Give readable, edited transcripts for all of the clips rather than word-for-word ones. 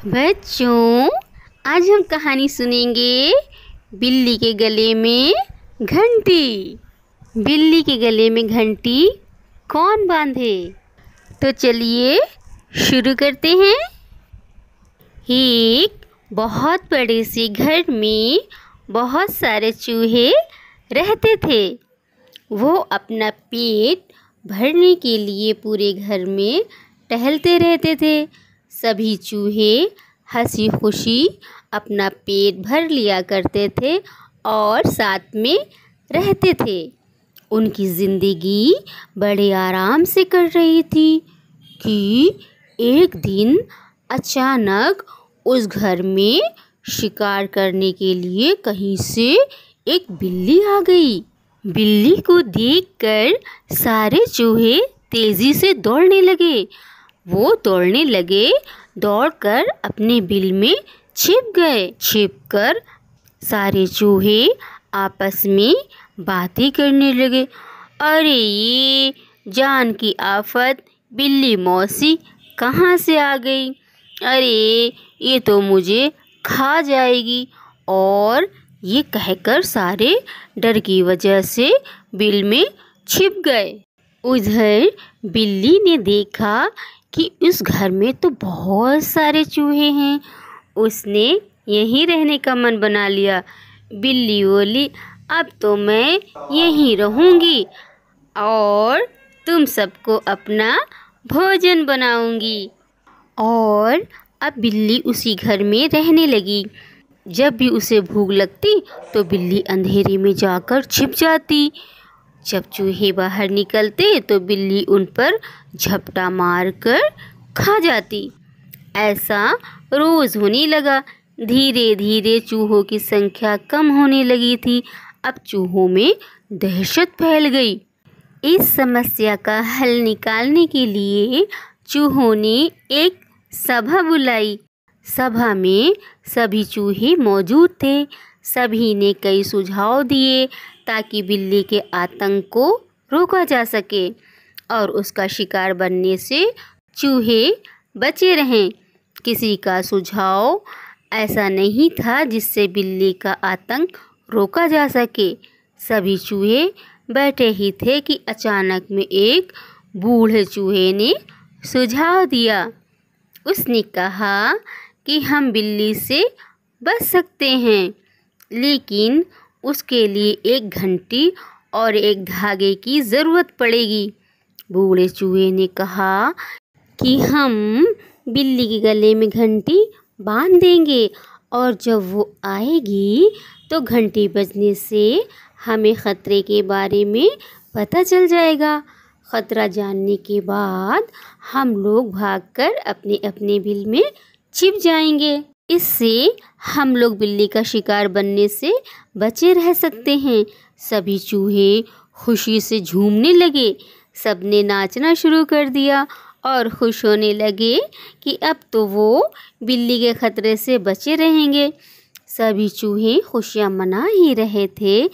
बच्चों, आज हम कहानी सुनेंगे बिल्ली के गले में घंटी। बिल्ली के गले में घंटी कौन बांधे? तो चलिए शुरू करते हैं। एक बहुत बड़े से घर में बहुत सारे चूहे रहते थे। वो अपना पेट भरने के लिए पूरे घर में टहलते रहते थे। सभी चूहे हंसी खुशी अपना पेट भर लिया करते थे और साथ में रहते थे। उनकी ज़िंदगी बड़े आराम से कट रही थी कि एक दिन अचानक उस घर में शिकार करने के लिए कहीं से एक बिल्ली आ गई। बिल्ली को देखकर सारे चूहे तेज़ी से दौड़ने लगे। वो दौड़ने लगे, दौड़कर अपने बिल में छिप गए। छिपकर सारे चूहे आपस में बातें करने लगे। अरे ये जान की आफत, बिल्ली मौसी कहाँ से आ गई? अरे ये तो मुझे खा जाएगी। और ये कहकर सारे डर की वजह से बिल में छिप गए। उधर बिल्ली ने देखा कि उस घर में तो बहुत सारे चूहे हैं। उसने यहीं रहने का मन बना लिया। बिल्ली बोली, अब तो मैं यहीं रहूँगी और तुम सबको अपना भोजन बनाऊँगी। और अब बिल्ली उसी घर में रहने लगी। जब भी उसे भूख लगती तो बिल्ली अंधेरे में जाकर छिप जाती। जब चूहे बाहर निकलते तो बिल्ली उन पर झपटा मारकर खा जाती। ऐसा रोज़ होने लगा। धीरे धीरे चूहों की संख्या कम होने लगी थी। अब चूहों में दहशत फैल गई। इस समस्या का हल निकालने के लिए चूहों ने एक सभा बुलाई। सभा में सभी चूहे मौजूद थे। सभी ने कई सुझाव दिए ताकि बिल्ली के आतंक को रोका जा सके और उसका शिकार बनने से चूहे बचे रहें। किसी का सुझाव ऐसा नहीं था जिससे बिल्ली का आतंक रोका जा सके। सभी चूहे बैठे ही थे कि अचानक में एक बूढ़े चूहे ने सुझाव दिया। उसने कहा कि हम बिल्ली से बच सकते हैं, लेकिन उसके लिए एक घंटी और एक धागे की ज़रूरत पड़ेगी। बूढ़े चूहे ने कहा कि हम बिल्ली के गले में घंटी बांध देंगे और जब वो आएगी तो घंटी बजने से हमें ख़तरे के बारे में पता चल जाएगा। ख़तरा जानने के बाद हम लोग भागकर अपने अपने बिल में छिप जाएंगे। इससे हम लोग बिल्ली का शिकार बनने से बचे रह सकते हैं। सभी चूहे खुशी से झूमने लगे। सबने नाचना शुरू कर दिया और खुश होने लगे कि अब तो वो बिल्ली के खतरे से बचे रहेंगे। सभी चूहे खुशियाँ मना ही रहे थे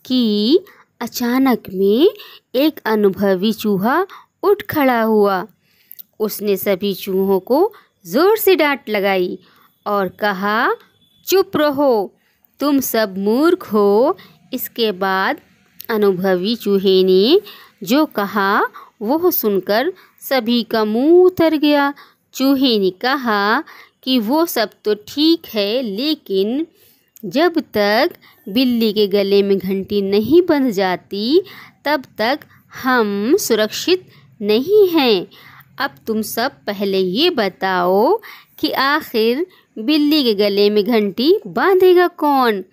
कि अचानक में एक अनुभवी चूहा उठ खड़ा हुआ। उसने सभी चूहों को ज़ोर से डांट लगाई और कहा, चुप रहो, तुम सब मूर्ख हो। इसके बाद अनुभवी चूहे ने जो कहा वो सुनकर सभी का मुंह उतर गया। चूहे ने कहा कि वो सब तो ठीक है, लेकिन जब तक बिल्ली के गले में घंटी नहीं बंध जाती तब तक हम सुरक्षित नहीं हैं। अब तुम सब पहले ये बताओ कि आखिर बिल्ली के गले में घंटी बांधेगा कौन?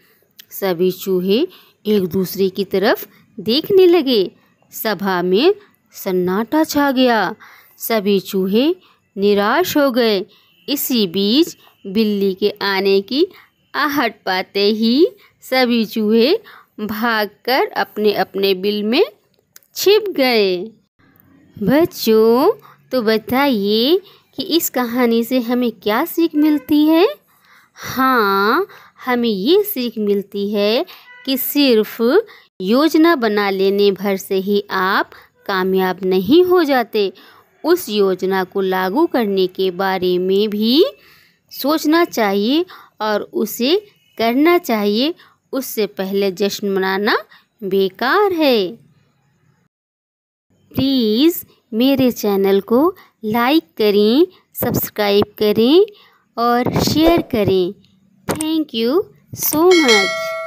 सभी चूहे एक दूसरे की तरफ देखने लगे। सभा में सन्नाटा छा गया। सभी चूहे निराश हो गए। इसी बीच बिल्ली के आने की आहट पाते ही सभी चूहे भागकर अपने अपने बिल में छिप गए। बच्चों, तो बताइए कि इस कहानी से हमें क्या सीख मिलती है? हाँ, हमें ये सीख मिलती है कि सिर्फ योजना बना लेने भर से ही आप कामयाब नहीं हो जाते। उस योजना को लागू करने के बारे में भी सोचना चाहिए और उसे करना चाहिए, उससे पहले जश्न मनाना बेकार है। प्लीज़ मेरे चैनल को लाइक करें, सब्सक्राइब करें और शेयर करें। Thank you so much.